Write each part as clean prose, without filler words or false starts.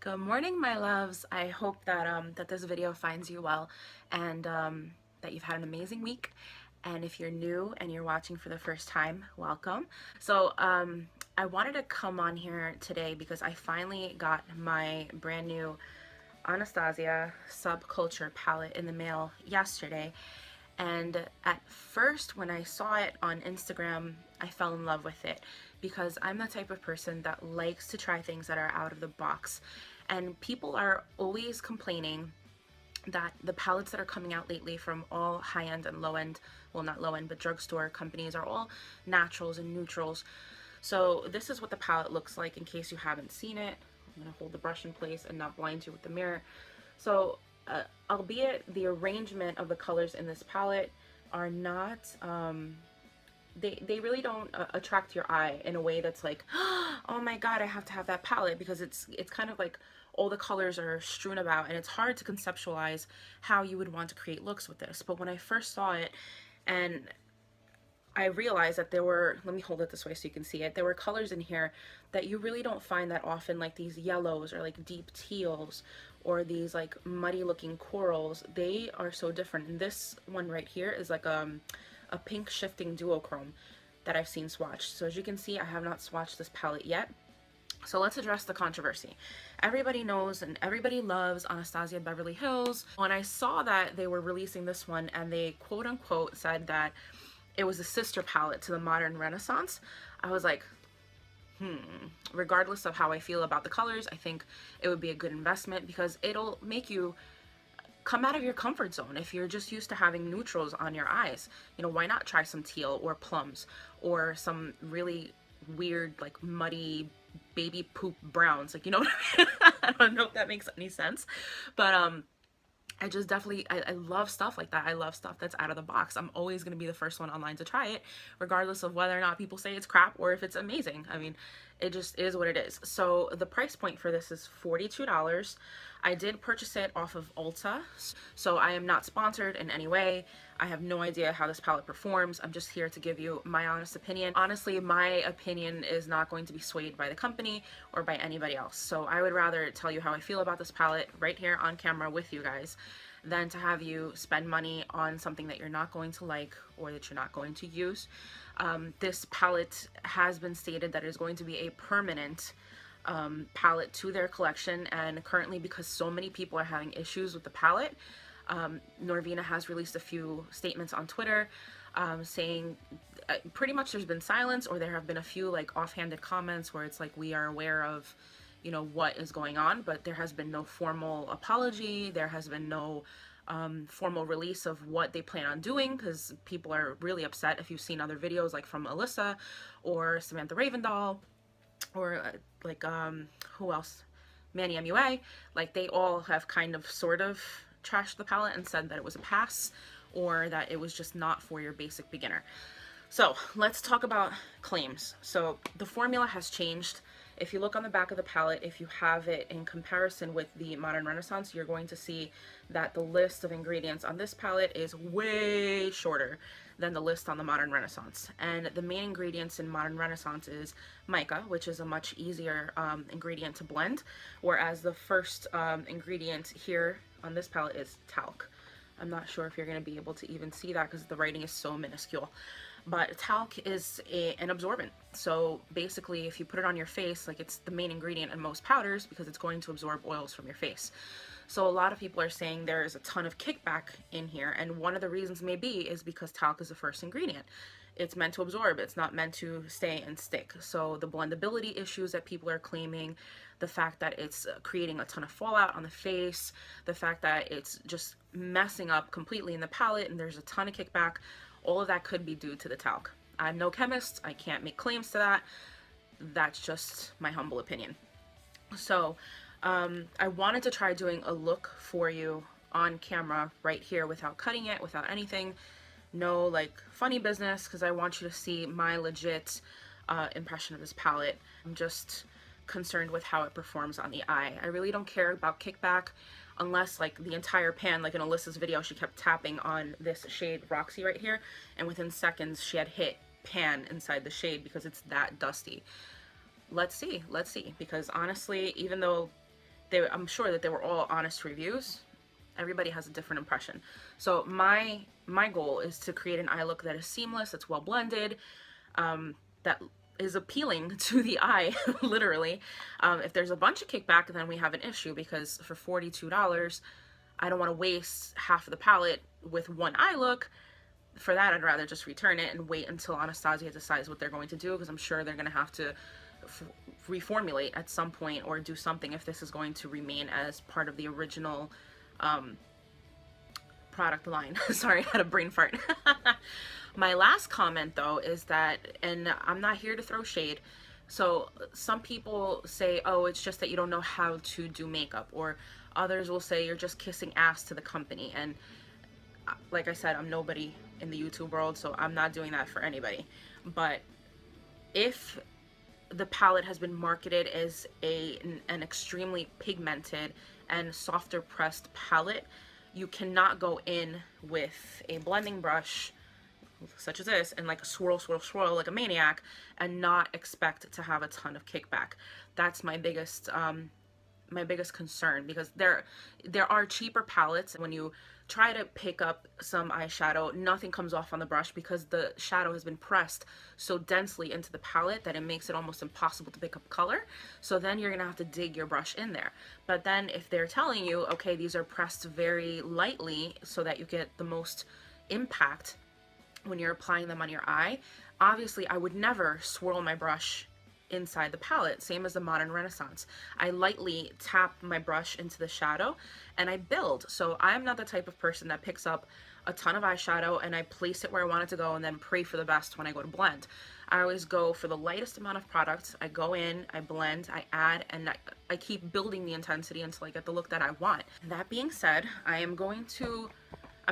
Good morning, my loves. I hope that this video finds you well and that you've had an amazing week. And if you're new and you're watching for the first time, welcome. I wanted to come on here today because I finally got my brand new Anastasia Subculture palette in the mail yesterday. And at first, when I saw it on Instagram, I fell in love with it because I'm the type of person that likes to try things that are out of the box. And people are always complaining that the palettes that are coming out lately from all high-end and low-end, well, not low-end, but drugstore companies are all naturals and neutrals. So this is what the palette looks like in case you haven't seen it. I'm going to hold the brush in place and not blind you with the mirror. So albeit the arrangement of the colors in this palette are not, they really don't attract your eye in a way that's like, oh my god, I have to have that palette, because it's kind of like all the colors are strewn about and it's hard to conceptualize how you would want to create looks with this. But when I first saw it and I realized that there were, let me hold it this way so you can see it, there were colors in here that you really don't find that often, like these yellows or like deep teals or these like muddy looking corals. They are so different. And this one right here is like a pink shifting duochrome that I've seen swatched. So as you can see, I have not swatched this palette yet. So let's address the controversy. Everybody knows and everybody loves Anastasia Beverly Hills. When I saw that they were releasing this one and they quote unquote said that it was a sister palette to the Modern Renaissance, I was like, regardless of how I feel about the colors, I think it would be a good investment because it'll make you come out of your comfort zone. If you're just used to having neutrals on your eyes, you know, why not try some teal or plums or some really weird like muddy baby poop browns, like, you know what I mean? I don't know if that makes any sense, but I just definitely, I love stuff like that. I love stuff that's out of the box. I'm always going to be the first one online to try it, regardless of whether or not people say it's crap or if it's amazing. I mean, it just is what it is. So the price point for this is $42. I did purchase it off of Ulta, so I am not sponsored in any way. I have no idea how this palette performs. I'm just here to give you my honest opinion. Honestly, my opinion is not going to be swayed by the company or by anybody else. So I would rather tell you how I feel about this palette right here on camera with you guys than to have you spend money on something that you're not going to like or that you're not going to use. This palette has been stated that it is going to be a permanent palette to their collection, and currently, because so many people are having issues with the palette, Norvina has released a few statements on Twitter saying pretty much there's been silence, or there have been a few like offhanded comments where it's like, we are aware of, you know, what is going on, but there has been no formal apology. There has been no formal release of what they plan on doing, because people are really upset. If you've seen other videos like from Alyssa or Samantha Ravendall or who else, Manny MUA, like they all have kind of sort of trashed the palette and said that it was a pass or that it was just not for your basic beginner. So let's talk about claims. So the formula has changed. If you look on the back of the palette, if you have it in comparison with the Modern Renaissance, you're going to see that the list of ingredients on this palette is way shorter than the list on the Modern Renaissance. And the main ingredients in Modern Renaissance is mica, which is a much easier ingredient to blend, whereas the first ingredient here on this palette is talc. I'm not sure if you're going to be able to even see that because the writing is so minuscule. But talc is an absorbent. So basically, if you put it on your face, like, it's the main ingredient in most powders because it's going to absorb oils from your face. So a lot of people are saying there is a ton of kickback in here, and one of the reasons may be is because talc is the first ingredient. It's meant to absorb, it's not meant to stay and stick. So the blendability issues that people are claiming, the fact that it's creating a ton of fallout on the face, the fact that it's just messing up completely in the palette and there's a ton of kickback, all of that could be due to the talc. I'm no chemist, I can't make claims to that. That's just my humble opinion. So I wanted to try doing a look for you on camera right here without cutting it, without anything. No like funny business, because I want you to see my legit impression of this palette. I'm just concerned with how it performs on the eye. I really don't care about kickback unless, like, the entire pan, like in Alyssa's video, she kept tapping on this shade Roxy right here, and within seconds she had hit pan inside the shade because it's that dusty. Let's see, because honestly, even though I'm sure that they were all honest reviews. Everybody has a different impression. So my goal is to create an eye look that is seamless, that's well blended, that is appealing to the eye, literally. If there's a bunch of kickback, then we have an issue, because for $42, I don't want to waste half of the palette with one eye look. For that, I'd rather just return it and wait until Anastasia decides what they're going to do, because I'm sure they're going to have to reformulate at some point or do something if this is going to remain as part of the original product line. Sorry, I had a brain fart. My last comment though is that, and I'm not here to throw shade, so some people say, oh, it's just that you don't know how to do makeup, or others will say you're just kissing ass to the company. And like I said, I'm nobody in the YouTube world, so I'm not doing that for anybody. But if the palette has been marketed as an extremely pigmented and softer pressed palette, you cannot go in with a blending brush such as this and like swirl, swirl, swirl like a maniac and not expect to have a ton of kickback. That's my biggest concern, because there are cheaper palettes. When you try to pick up some eyeshadow, nothing comes off on the brush because the shadow has been pressed so densely into the palette that it makes it almost impossible to pick up color. So then you're gonna have to dig your brush in there. But then if they're telling you, okay, these are pressed very lightly so that you get the most impact when you're applying them on your eye, obviously I would never swirl my brush inside the palette, same as the Modern Renaissance. I lightly tap my brush into the shadow and I build. So I'm not the type of person that picks up a ton of eyeshadow and I place it where I want it to go and then pray for the best when I go to blend. I always go for the lightest amount of product. I go in, I blend, I add, and I keep building the intensity until I get the look that I want. That being said, I'm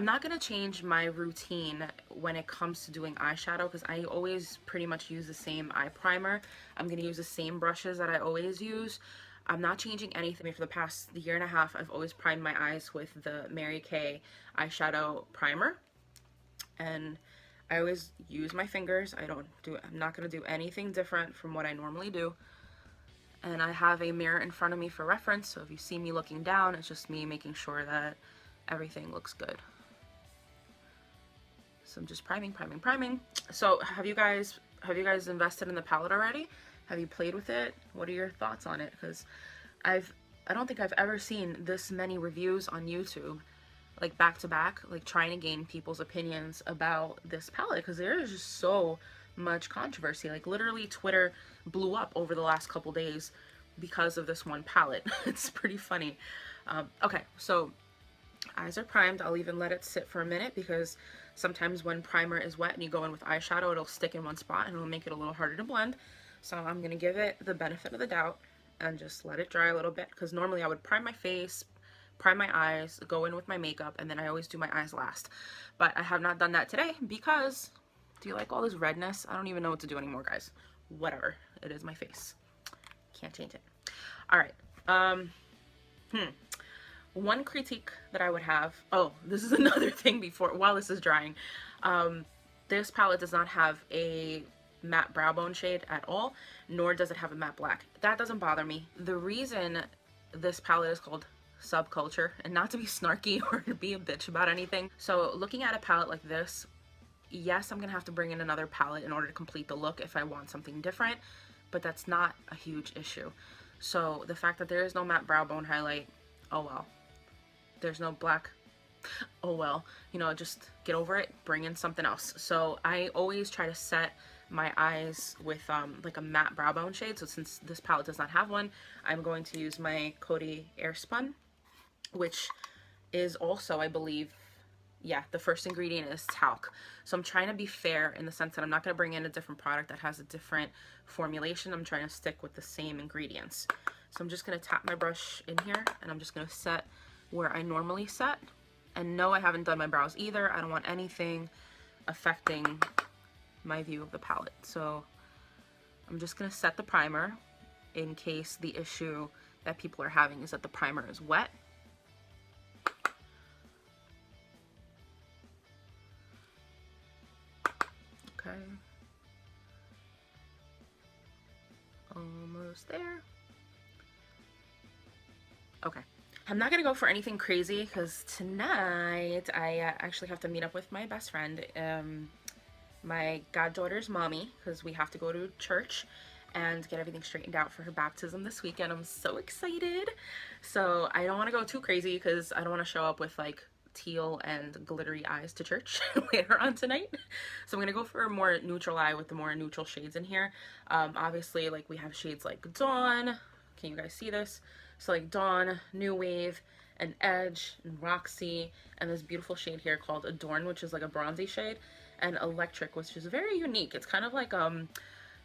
not going to change my routine when it comes to doing eyeshadow, because I always pretty much use the same eye primer. I'm going to use the same brushes that I always use. I'm not changing anything. For the past year and a half, I've always primed my eyes with the Mary Kay eyeshadow primer. And I always use my fingers. I'm not going to do anything different from what I normally do. And I have a mirror in front of me for reference, so if you see me looking down, it's just me making sure that everything looks good. So I'm just priming, priming, priming. So have you guys invested in the palette already? Have you played with it? What are your thoughts on it? Because I don't think I've ever seen this many reviews on YouTube, like back to back, like trying to gain people's opinions about this palette, because there is just so much controversy. Like literally Twitter blew up over the last couple days because of this one palette. It's pretty funny. Okay, so eyes are primed. I'll even let it sit for a minute, because sometimes when primer is wet and you go in with eyeshadow, it'll stick in one spot and it'll make it a little harder to blend. So I'm going to give it the benefit of the doubt and just let it dry a little bit, because normally I would prime my face, prime my eyes, go in with my makeup, and then I always do my eyes last. But I have not done that today because, do you like all this redness? I don't even know what to do anymore, guys. Whatever. It is my face. Can't change it. All right. One critique that I would have, oh, this is another thing while this is drying. This palette does not have a matte brow bone shade at all, nor does it have a matte black. That doesn't bother me. The reason this palette is called Subculture, and not to be snarky or to be a bitch about anything, so looking at a palette like this, yes, I'm gonna have to bring in another palette in order to complete the look if I want something different, but that's not a huge issue. So the fact that there is no matte brow bone highlight, oh well. There's no black, oh well, you know, just get over it, bring in something else. So I always try to set my eyes with like a matte brow bone shade. So since this palette does not have one, I'm going to use my Coty Airspun, which is also, I believe, yeah, the first ingredient is talc. So I'm trying to be fair in the sense that I'm not going to bring in a different product that has a different formulation. I'm trying to stick with the same ingredients. So I'm just going to tap my brush in here, and I'm just going to set where I normally set. And no, I haven't done my brows either. I don't want anything affecting my view of the palette. So I'm just going to set the primer in case the issue that people are having is that the primer is wet. Okay. Almost there. Okay. I'm not gonna go for anything crazy because tonight I actually have to meet up with my best friend, my goddaughter's mommy, because we have to go to church and get everything straightened out for her baptism this weekend. I'm so excited. So I don't want to go too crazy because I don't want to show up with like teal and glittery eyes to church later on tonight. So I'm gonna go for a more neutral eye with the more neutral shades in here. Obviously, like we have shades like Dawn. Can you guys see this? So like Dawn, New Wave, and Edge, and Roxy, and this beautiful shade here called Adorn, which is like a bronzy shade, and Electric, which is very unique. It's kind of like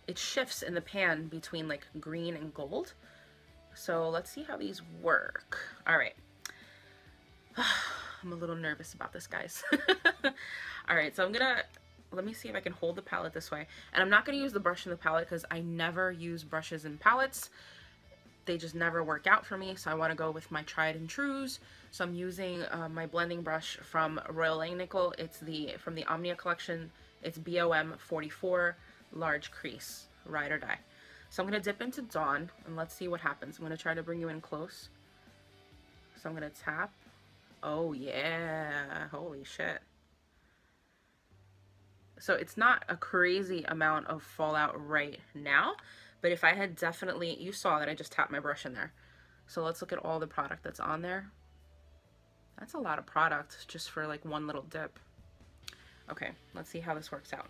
it shifts in the pan between like green and gold. So let's see how these work. All right. I'm a little nervous about this, guys. All right, so let me see if I can hold the palette this way. And I'm not gonna use the brush in the palette because I never use brushes in palettes. They just never work out for me, so I wanna go with my tried and trues. So I'm using my blending brush from Royal Langnickel. It's from the Omnia collection. It's BOM 44 large crease, ride or die. So I'm gonna dip into Dawn and let's see what happens. I'm gonna try to bring you in close. So I'm gonna tap. Oh yeah, holy shit. So it's not a crazy amount of fallout right now, but if I had definitely, you saw that I just tapped my brush in there. So let's look at all the product that's on there. That's a lot of product just for like one little dip. Okay, let's see how this works out.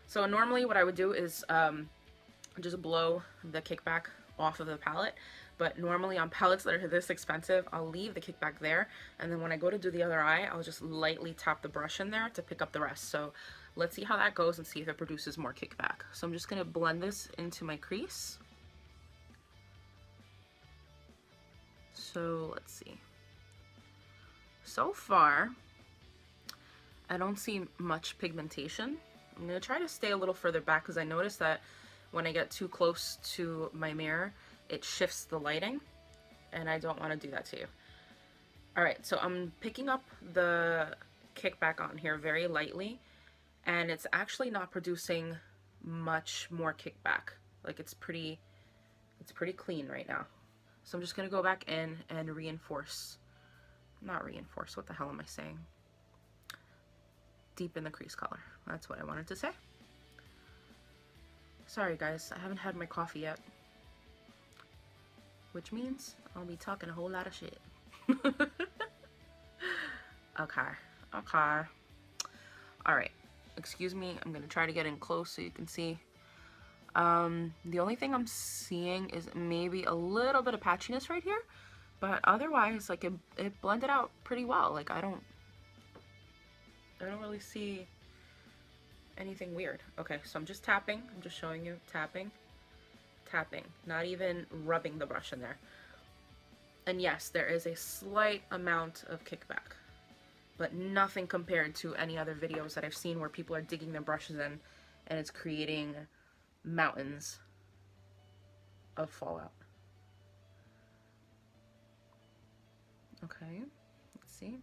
So normally what I would do is just blow the kickback off of the palette, but normally on palettes that are this expensive, I'll leave the kickback there, and then when I go to do the other eye, I'll just lightly tap the brush in there to pick up the rest. So let's see how that goes and see if it produces more kickback. So I'm just gonna blend this into my crease. So let's see. So far, I don't see much pigmentation. I'm gonna try to stay a little further back because I noticed that when I get too close to my mirror, it shifts the lighting, and I don't want to do that to you. All right, so I'm picking up the kickback on here very lightly, and it's actually not producing much more kickback. Like it's pretty clean right now. So I'm just gonna go back in and reinforce. Not reinforce, what the hell am I saying? Deepen the crease color. That's what I wanted to say. Sorry guys, I haven't had my coffee yet. Which means I'll be talking a whole lot of shit. Okay. Alright. Excuse me, I'm gonna try to get in close so you can see. The only thing I'm seeing is maybe a little bit of patchiness right here, but otherwise, like it blended out pretty well. Like I don't really see anything weird. Okay, so I'm just tapping. I'm just showing you tapping, not even rubbing the brush in there. And yes, there is a slight amount of kickback, but nothing compared to any other videos that I've seen where people are digging their brushes in and it's creating mountains of fallout. Okay, let's see.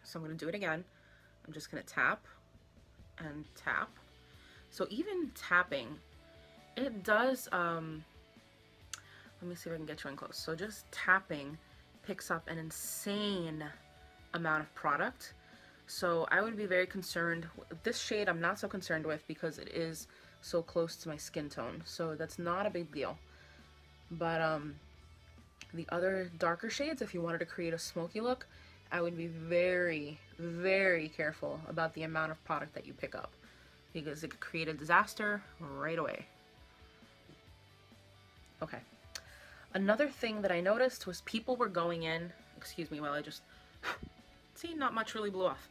So I'm gonna do it again. I'm just gonna tap and tap. So even tapping, it does, let me see if I can get you in close. So just tapping picks up an insane amount of product. So I would be very concerned. This shade I'm not so concerned with because it is so close to my skin tone. So that's not a big deal. But the other darker shades, if you wanted to create a smoky look, I would be very, very careful about the amount of product that you pick up because it could create a disaster right away. Okay. Another thing that I noticed was people were going in, excuse me while I just, see, not much really blew off.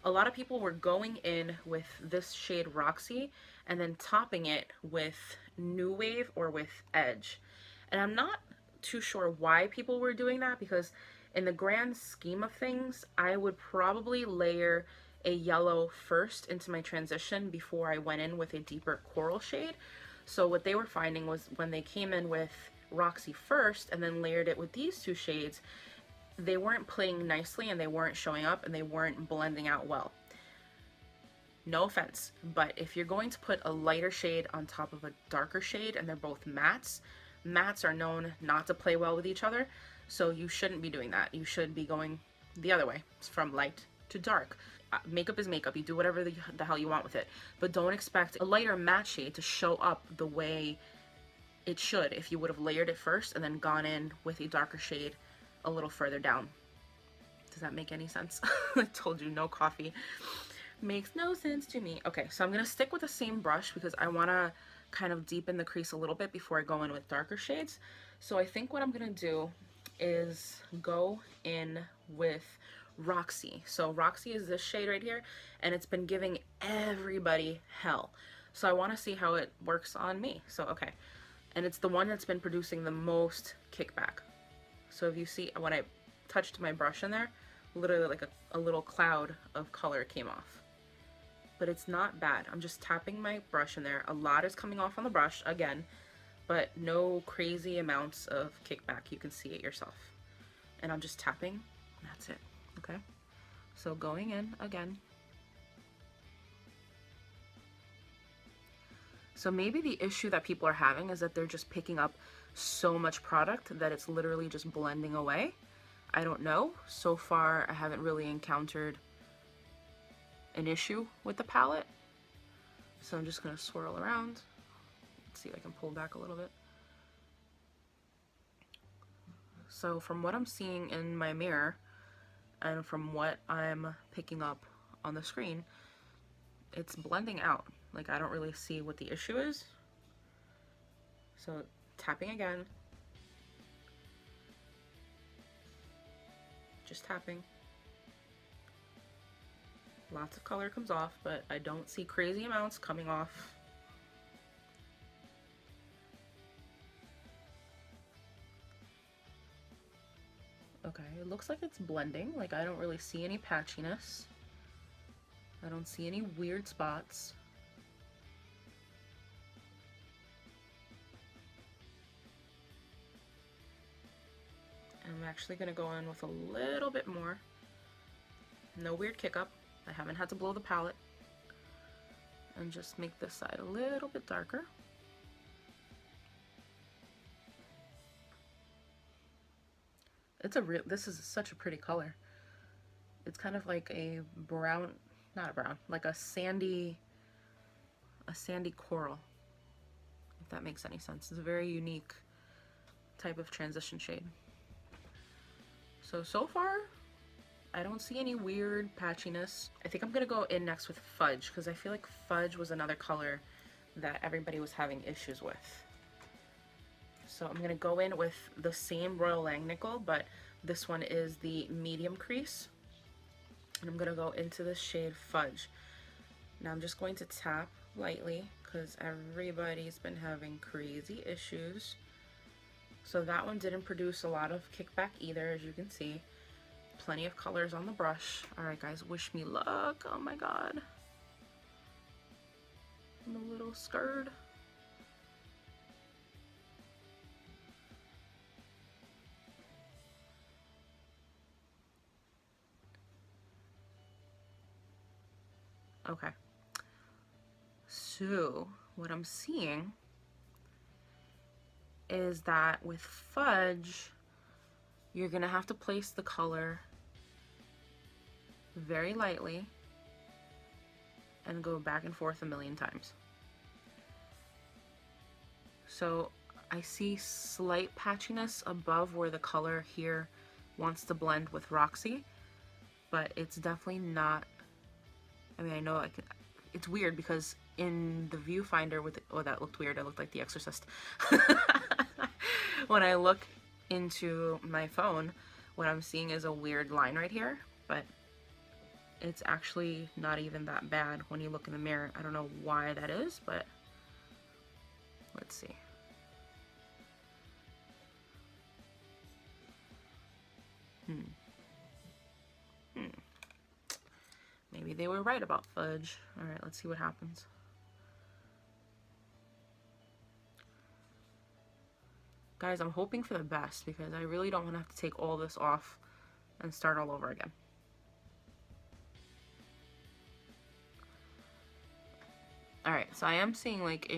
A lot of people were going in with this shade Roxy and then topping it with New Wave or with Edge. And I'm not too sure why people were doing that because in the grand scheme of things, I would probably layer a yellow first into my transition before I went in with a deeper coral shade. So what they were finding was when they came in with Roxy first and then layered it with these two shades, they weren't playing nicely and they weren't showing up and they weren't blending out well. No offense, but if you're going to put a lighter shade on top of a darker shade and they're both mattes, mattes are known not to play well with each other, so you shouldn't be doing that. You should be going the other way, from light to dark. Makeup is makeup. You do whatever the hell you want with it, but don't expect a lighter matte shade to show up the way it should if you would have layered it first and then gone in with a darker shade a little further down. Does that make any sense? I told you, no coffee makes no sense to me. Okay, so I'm gonna stick with the same brush because I want to kind of deepen the crease a little bit before I go in with darker shades. So I think what I'm gonna do is go in with Roxy. So Roxy is this shade right here, and it's been giving everybody hell. So I want to see how it works on me. So okay, and it's the one that's been producing the most kickback. So if you see, when I touched my brush in there, literally like a little cloud of color came off. But it's not bad. I'm just tapping my brush in there. A lot is coming off on the brush again, but no crazy amounts of kickback. You can see it yourself. And I'm just tapping. That's it. Okay, so going in again. So maybe the issue that people are having is that they're just picking up so much product that it's literally just blending away. I don't know. So far, I haven't really encountered an issue with the palette. So I'm just gonna swirl around. Let's see if I can pull back a little bit. So from what I'm seeing in my mirror, and from what I'm picking up on the screen, it's blending out. Like, I don't really see what the issue is. So tapping again. Just tapping. Lots of color comes off, but I don't see crazy amounts coming off. Okay, it looks like it's blending. Like, I don't really see any patchiness. I don't see any weird spots. And I'm actually gonna go in with a little bit more. No weird kick up. I haven't had to blow the palette. And just make this side a little bit darker. This is such a pretty color. It's kind of like a brown, not a brown, like a sandy coral, if that makes any sense. It's a very unique type of transition shade. So far, I don't see any weird patchiness. I think I'm gonna go in next with Fudge, because I feel like Fudge was another color that everybody was having issues with. So I'm gonna go in with the same Royal Langnickel, but this one is the medium crease. And I'm gonna go into this shade Fudge. Now I'm just going to tap lightly because everybody's been having crazy issues. So that one didn't produce a lot of kickback either, as you can see. Plenty of colors on the brush. Alright guys, wish me luck. Oh my god. I'm a little scared. Okay, so what I'm seeing is that with Fudge, you're gonna have to place the color very lightly and go back and forth a million times. So I see slight patchiness above where the color here wants to blend with Roxy, but it's definitely not. I mean, I know it's weird because in the viewfinder with, oh, that looked weird. I looked like The Exorcist. When I look into my phone, what I'm seeing is a weird line right here, but it's actually not even that bad when you look in the mirror. I don't know why that is, but let's see. Maybe they were right about Fudge. Alright, let's see what happens. Guys, I'm hoping for the best because I really don't want to have to take all this off and start all over again. Alright, so I am seeing like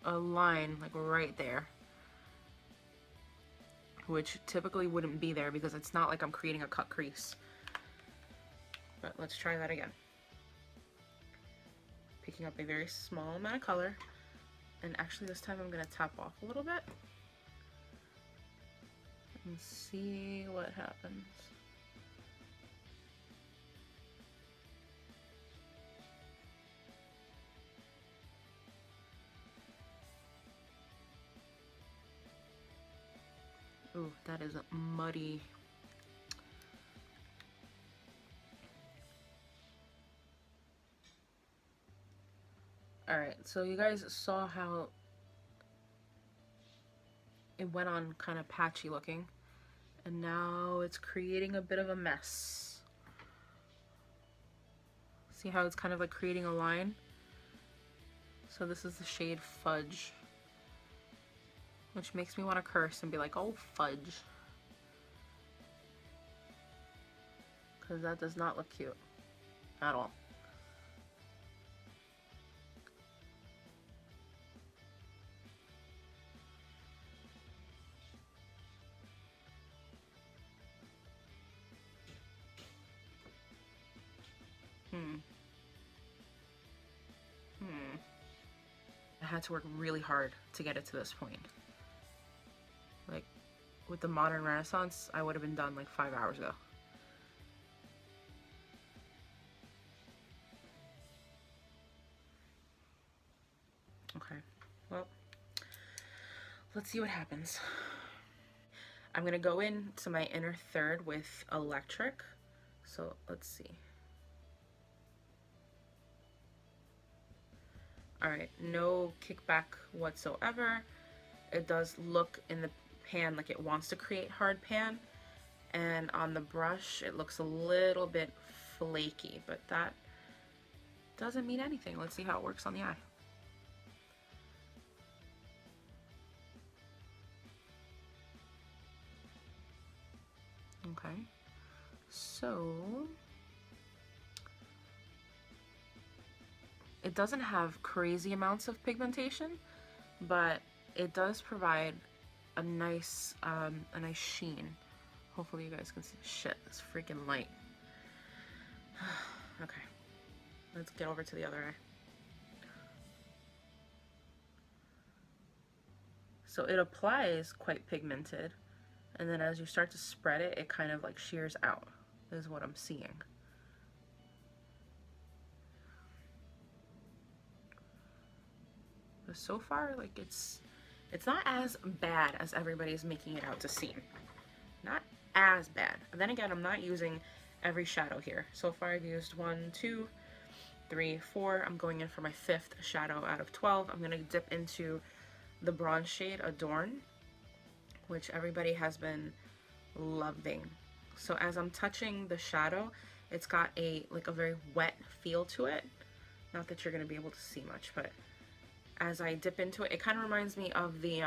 a line like right there. which typically wouldn't be there because it's not like I'm creating a cut crease. But let's try that again. Picking up a very small amount of color, and actually this time I'm going to tap off a little bit and see what happens. Ooh, that is muddy. Alright, so you guys saw how it went on kind of patchy looking, and now it's creating a bit of a mess. See how it's kind of like creating a line? So this is the shade Fudge, which makes me want to curse and be like, oh fudge, because that does not look cute at all. I had to work really hard to get it to this point. Like, with the modern Renaissance, I would have been done like 5 hours ago. Okay, well, let's see what happens. I'm gonna go into my inner third with electric. So let's see. Alright, no kickback whatsoever. It does look in the pan like it wants to create hard pan, and on the brush it looks a little bit flaky, but that doesn't mean anything. Let's see how it works on the eye. Okay, so it doesn't have crazy amounts of pigmentation, but it does provide a nice sheen. Hopefully you guys can see. Shit, this freaking light. Okay, let's get over to the other eye. So it applies quite pigmented, and then as you start to spread it, it kind of like shears out, is what I'm seeing. But so far, like, it's not as bad as everybody's making it out to seem. Not as bad. And then again, I'm not using every shadow here. So far I've used 1, 2, 3, 4. I'm going in for my 5th shadow out of 12. I'm going to dip into the bronze shade Adorn, which everybody has been loving. So as I'm touching the shadow, it's got a very wet feel to it. Not that you're going to be able to see much, but as I dip into it, it kind of reminds me of the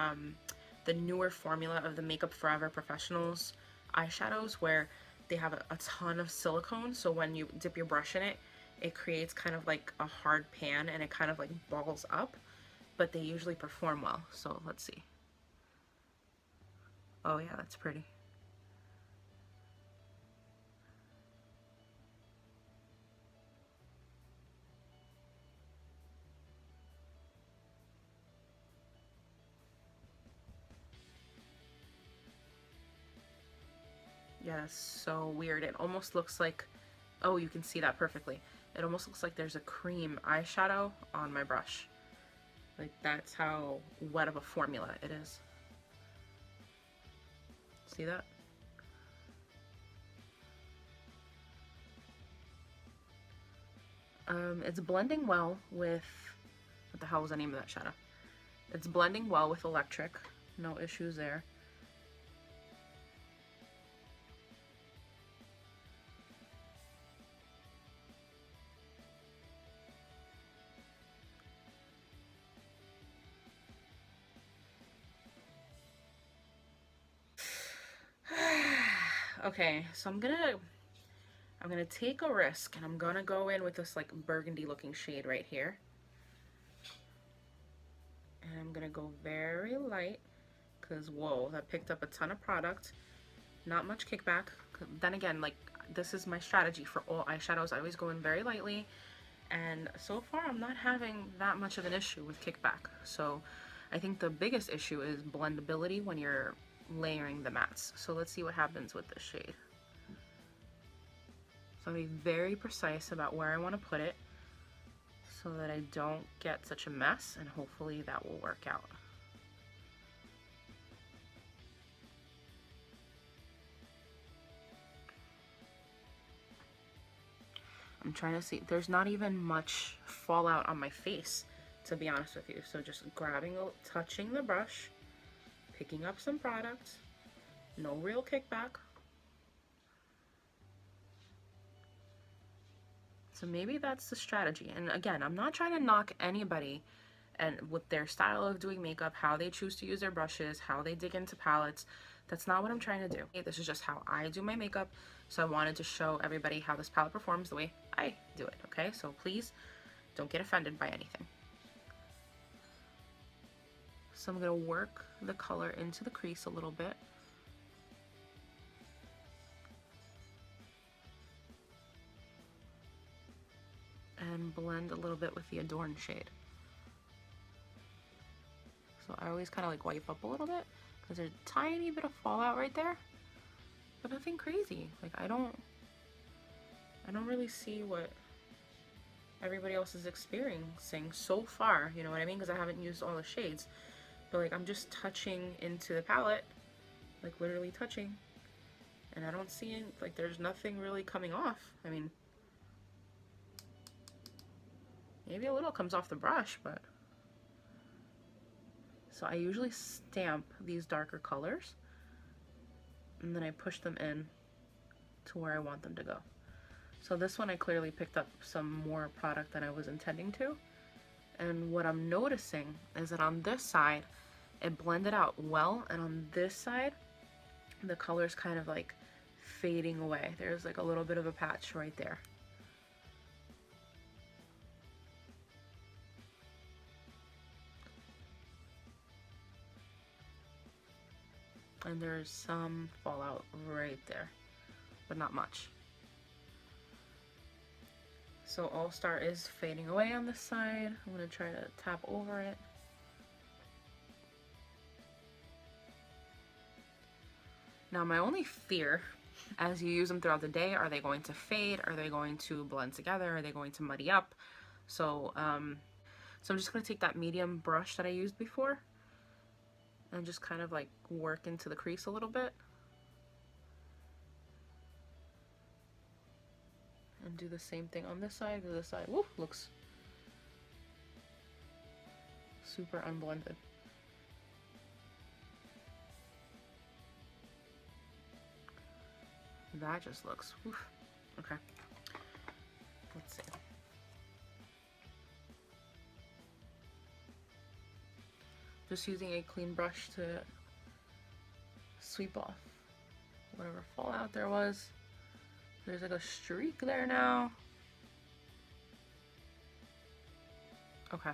newer formula of the Makeup Forever Professionals eyeshadows, where they have a ton of silicone, so when you dip your brush in it, it creates kind of like a hard pan and it kind of like balls up, but they usually perform well. So let's see. Oh yeah, that's pretty. Yeah, that's so weird. It almost looks like, oh, you can see that perfectly. It almost looks like there's a cream eyeshadow on my brush. Like, that's how wet of a formula it is. See that? It's blending well with, what the hell was the name of that shadow? It's blending well with electric. No issues there. Okay, so I'm gonna take a risk, and I'm gonna go in with this like burgundy looking shade right here. And I'm gonna go very light, because whoa, that picked up a ton of product. Not much kickback. Then again, like, this is my strategy for all eyeshadows. I always go in very lightly, and so far I'm not having that much of an issue with kickback. So I think the biggest issue is blendability when you're layering the mattes. So let's see what happens with this shade. So I'm going to be very precise about where I want to put it so that I don't get such a mess, and hopefully that will work out. I'm trying to see, there's not even much fallout on my face, to be honest with you. So just grabbing, touching the brush, picking up some product, no real kickback. So maybe that's the strategy. And again, I'm not trying to knock anybody and with their style of doing makeup, how they choose to use their brushes, how they dig into palettes. That's not what I'm trying to do. This is just how I do my makeup. So I wanted to show everybody how this palette performs the way I do it, okay? So please don't get offended by anything. So I'm gonna work the color into the crease a little bit. And blend a little bit with the Adorn shade. So I always kind of like wipe up a little bit because there's a tiny bit of fallout right there, but nothing crazy. Like I don't really see what everybody else is experiencing so far, you know what I mean? Because I haven't used all the shades, but like I'm just touching into the palette, like literally touching, and I don't see it, like there's nothing really coming off. I mean, maybe a little comes off the brush, but so I usually stamp these darker colors and then I push them in to where I want them to go. So this one I clearly picked up some more product than I was intending to. And what I'm noticing is that on this side, it blended out well, and on this side, the color's kind of like fading away. There's like a little bit of a patch right there. And there's some fallout right there, but not much. So All Star is fading away on this side. I'm gonna try to tap over it. Now my only fear, as you use them throughout the day, are they going to fade? Are they going to blend together? Are they going to muddy up? So, so I'm just gonna take that medium brush that I used before and just kind of like work into the crease a little bit. And do the same thing on this side, because this side, whoop, looks super unblended. That just looks, woof. Okay. Let's see. Just using a clean brush to sweep off whatever fallout there was. There's like a streak there now. Okay.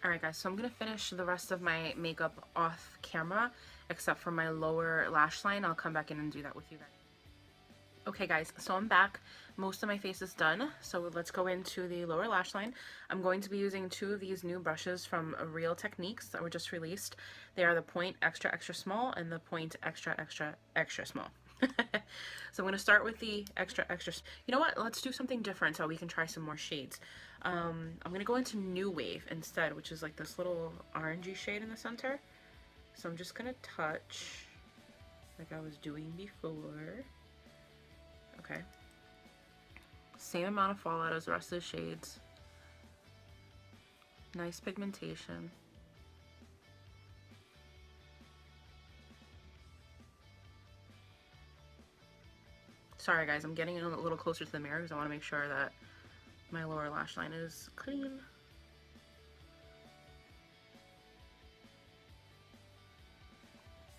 Alright guys, so I'm going to finish the rest of my makeup off camera, except for my lower lash line. I'll come back in and do that with you guys. Okay guys, so I'm back. Most of my face is done, so let's go into the lower lash line. I'm going to be using two of these new brushes from Real Techniques that were just released. They are the Point Extra Extra Small and the Point Extra Extra Extra Small. So I'm going to start with the extra extra. You know what? Let's do something different so we can try some more shades. I'm going to go into New Wave instead, which is like this little orangey shade in the center. So I'm just going to touch like I was doing before. Okay. Same amount of fallout as the rest of the shades. Nice pigmentation. Sorry guys, I'm getting a little closer to the mirror because I want to make sure that my lower lash line is clean.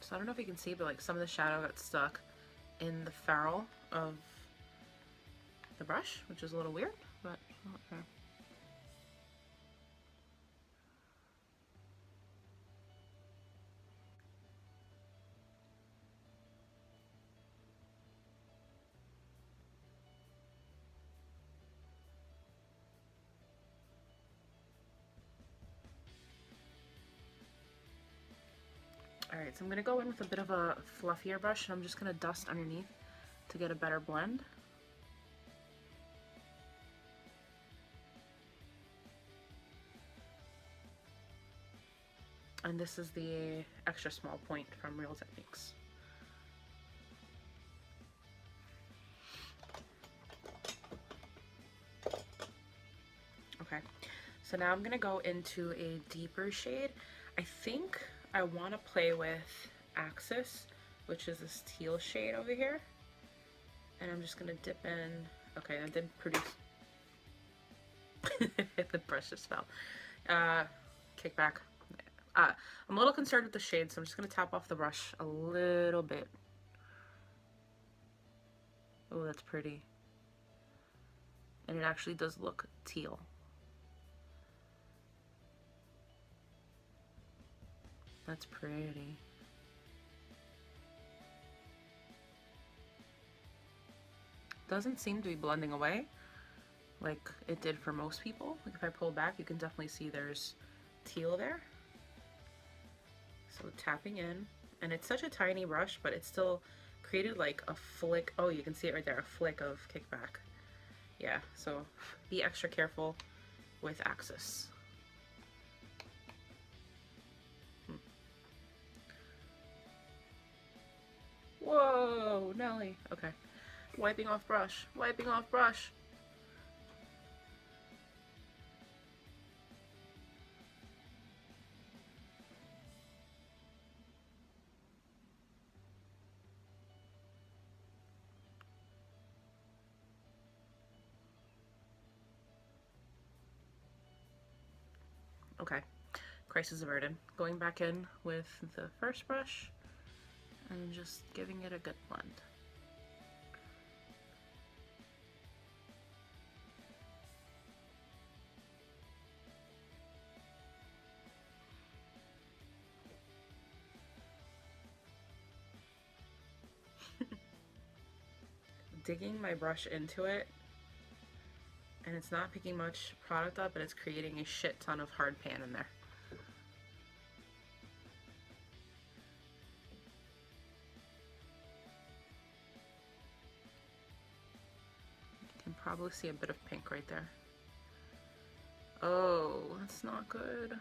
So I don't know if you can see, but like some of the shadow got stuck in the ferrule of the brush, which is a little weird, but okay. Alright, so I'm going to go in with a bit of a fluffier brush, and I'm just going to dust underneath to get a better blend. And this is the extra small point from Real Techniques. Okay, so now I'm going to go into a deeper shade. I think I want to play with Axis, which is this teal shade over here. And I'm just going to dip in. Okay, that didn't produce. The brush just fell. Kick back. I'm a little concerned with the shade, so I'm just going to tap off the brush a little bit. Oh, that's pretty. And it actually does look teal. That's pretty. Doesn't seem to be blending away like it did for most people. Like if I pull back, you can definitely see there's teal there. So tapping in, and it's such a tiny brush, but it still created like a flick. Oh, you can see it right there, a flick of kickback. Yeah, so be extra careful with Axis. Whoa, Nelly. Okay. Wiping off brush. Wiping off brush. Okay. Crisis averted. Going back in with the first brush and just giving it a good blend. Digging my brush into it, and it's not picking much product up, but it's creating a shit ton of hard pan in there. You can probably see a bit of pink right there. Oh, that's not good.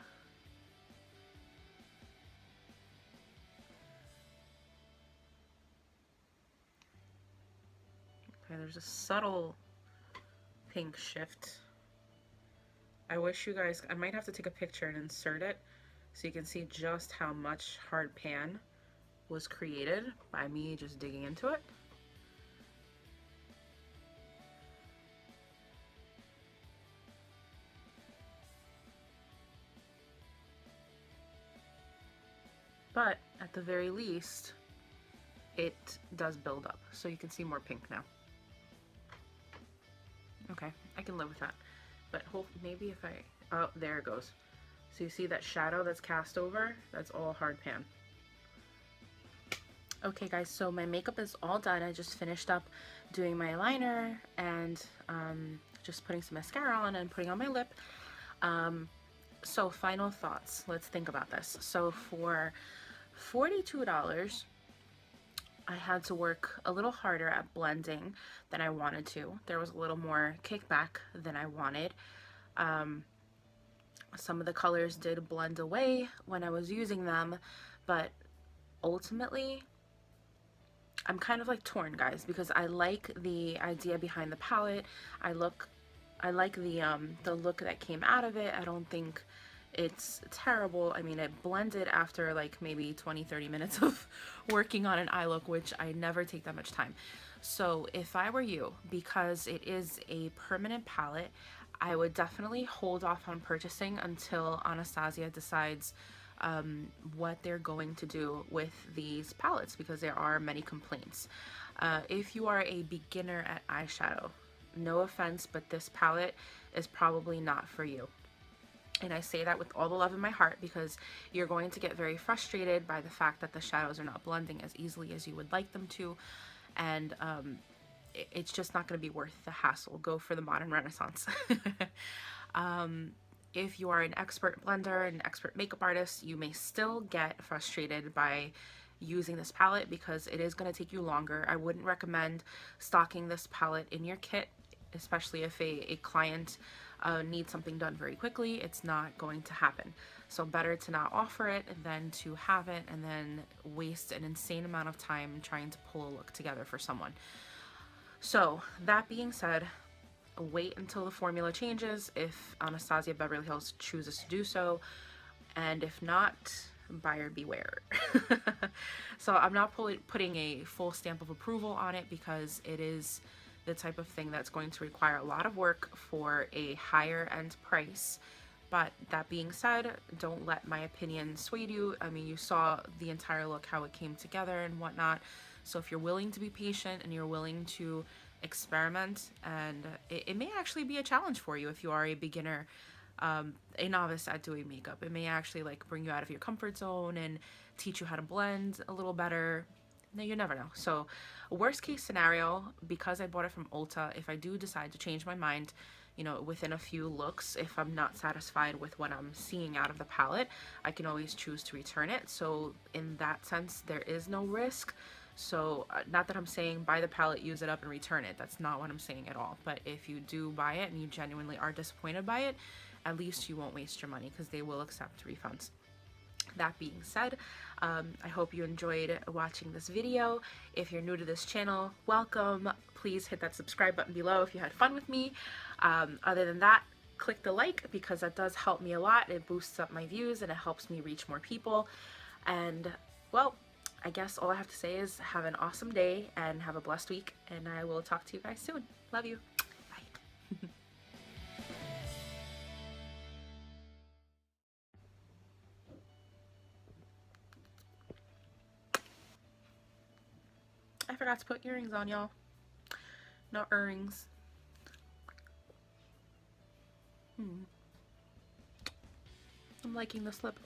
Okay, there's a subtle pink shift. I wish you guys, I might have to take a picture and insert it so you can see just how much hard pan was created by me just digging into it. But at the very least, it does build up, so you can see more pink now. Okay, I can live with that. But maybe if I, oh, there it goes. So you see that shadow that's cast over? That's all hard pan. Okay guys, so my makeup is all done. I just finished up doing my liner and just putting some mascara on and putting on my lip. So final thoughts. Let's think about this. So for $42, I had to work a little harder at blending than I wanted to. There was a little more kickback than I wanted. Some of the colors did blend away when I was using them, but ultimately, I'm kind of like torn, guys, because I like the idea behind the palette. I like the look that came out of it. I don't think it's terrible. I mean, it blended after like maybe 20-30 minutes of working on an eye look, which I never take that much time. So if I were you, because it is a permanent palette, I would definitely hold off on purchasing until Anastasia decides what they're going to do with these palettes, because there are many complaints. If you are a beginner at eyeshadow, no offense, but this palette is probably not for you. And I say that with all the love in my heart, because you're going to get very frustrated by the fact that the shadows are not blending as easily as you would like them to. And it's just not going to be worth the hassle. Go for the Modern Renaissance. if you are an expert blender, an expert makeup artist, you may still get frustrated by using this palette because it is going to take you longer. I wouldn't recommend stocking this palette in your kit, especially if a client needs something done very quickly. It's not going to happen. So better to not offer it than to have it and then waste an insane amount of time trying to pull a look together for someone. So that being said, wait until the formula changes if Anastasia Beverly Hills chooses to do so, and if not, buyer beware. So I'm not putting a full stamp of approval on it because it is the type of thing that's going to require a lot of work for a higher end price. But that being said, don't let my opinion sway you. I mean, you saw the entire look, how it came together and whatnot. So if you're willing to be patient and you're willing to experiment, and it may actually be a challenge for you if you are a beginner, a novice at doing makeup. It may actually like bring you out of your comfort zone and teach you how to blend a little better. No, you never know. So worst case scenario, because I bought it from Ulta, if I do decide to change my mind, you know, within a few looks, if I'm not satisfied with what I'm seeing out of the palette, I can always choose to return it. So in that sense, there is no risk. So not that I'm saying buy the palette, use it up, and return it. That's not what I'm saying at all. But if you do buy it and you genuinely are disappointed by it, at least you won't waste your money because they will accept refunds. That being said, I hope you enjoyed watching this video. If you're new to this channel, welcome. Please hit that subscribe button below if you had fun with me. Other than that, click the like because that does help me a lot. It boosts up my views and it helps me reach more people. And well, I guess all I have to say is have an awesome day and have a blessed week, and I will talk to you guys soon. Love you. Bye. I forgot to put earrings on, y'all. Not earrings. I'm liking this lip.